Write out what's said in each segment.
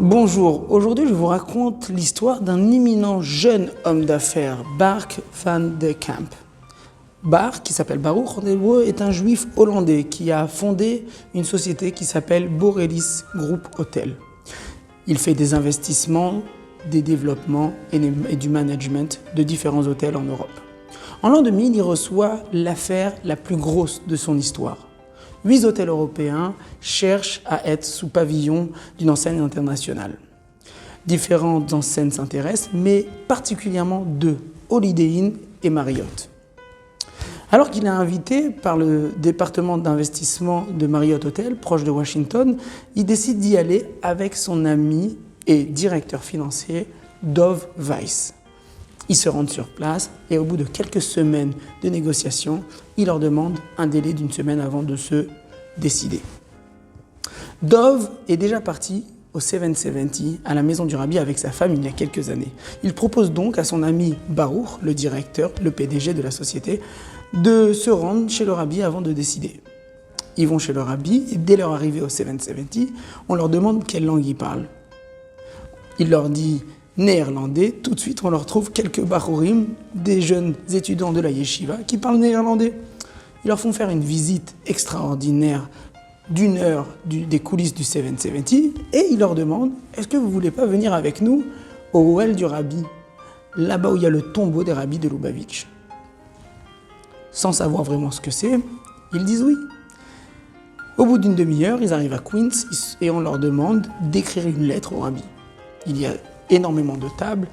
Bonjour, aujourd'hui je vous raconte l'histoire d'un éminent jeune homme d'affaires, Bark van de Kamp. Bark, qui s'appelle Baruch en hébreu, est un juif hollandais qui a fondé une société qui s'appelle Borelis Group Hotel. Il fait des investissements, des développements et du management de différents hôtels en Europe. En l'an 2000, il reçoit l'affaire la plus grosse de son histoire. 8 hôtels européens cherchent à être sous pavillon d'une enseigne internationale. Différentes enseignes s'intéressent, mais particulièrement 2, Holiday Inn et Marriott. Alors qu'il est invité par le département d'investissement de Marriott Hotel, proche de Washington, il décide d'y aller avec son ami et directeur financier, Dov Weiss. Ils se rendent sur place et au bout de quelques semaines de négociations, il leur demande un délai d'une semaine avant de se décider. Dov est déjà parti au 770 à la maison du Rabbi avec sa femme il y a quelques années. Il propose donc à son ami Baruch, le directeur, le PDG de la société, de se rendre chez le Rabbi avant de décider. Ils vont chez le Rabbi et dès leur arrivée au 770, on leur demande quelle langue ils parlent. Il leur dit néerlandais. Tout de suite, on leur trouve quelques bachurim, des jeunes étudiants de la yeshiva qui parlent néerlandais. Ils leur font faire une visite extraordinaire d'1 heure des coulisses du 770 et ils leur demandent « Est-ce que vous ne voulez pas venir avec nous au Ohel du Rabbi, là-bas où il y a le tombeau des rabbis de Lubavitch ?» Sans savoir vraiment ce que c'est, ils disent oui. Au bout d'une demi-heure, ils arrivent à Queens et on leur demande d'écrire une lettre au Rabbi. Il y a énormément de tables.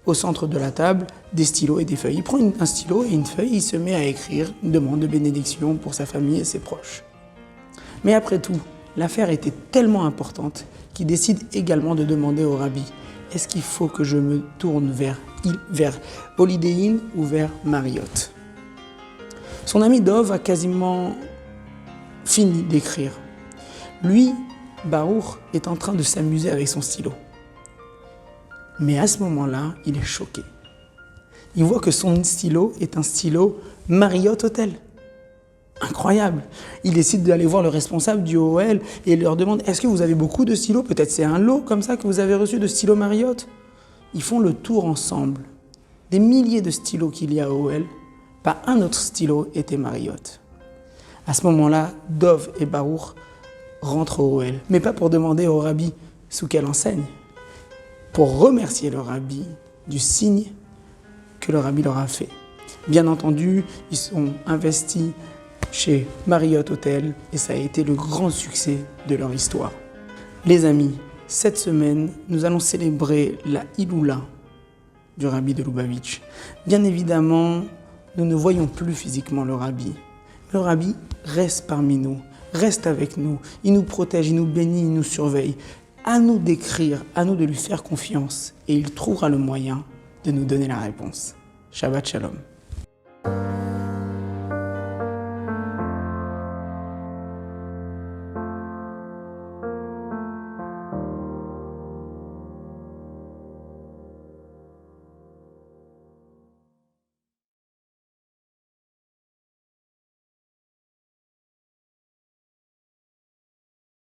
Au centre de la table, des stylos et des feuilles. Il prend un stylo et une feuille, il se met à écrire une demande de bénédiction pour sa famille et ses proches. Mais après tout, l'affaire était tellement importante qu'il décide également de demander au Rabbi « Est-ce qu'il faut que je me tourne vers Holiday Inn ou vers Marriott ?» Son ami Dov a quasiment fini d'écrire. Lui, Baruch, est en train de s'amuser avec son stylo. Mais à ce moment-là, il est choqué. Il voit que son stylo est un stylo Marriott Hotel. Incroyable. Il décide d'aller voir le responsable du OL et il leur demande « Est-ce que vous avez beaucoup de stylos? Peut-être c'est un lot comme ça que vous avez reçu de stylos Marriott ?» Ils font le tour ensemble. Des milliers de stylos qu'il y a au OL, pas un autre stylo était Marriott. À ce moment-là, Dov et Baruch rentrent au OL, mais pas pour demander au Rabbi sous quelle enseigne, pour remercier le Rabbi du signe que le Rabbi leur a fait. Bien entendu, ils sont investis chez Marriott Hotel et ça a été le grand succès de leur histoire. Les amis, cette semaine, nous allons célébrer la Iloula du Rabbi de Lubavitch. Bien évidemment, nous ne voyons plus physiquement le Rabbi. Le Rabbi reste parmi nous, reste avec nous. Il nous protège, il nous bénit, il nous surveille. À nous d'écrire, à nous de lui faire confiance et il trouvera le moyen de nous donner la réponse. Shabbat Shalom.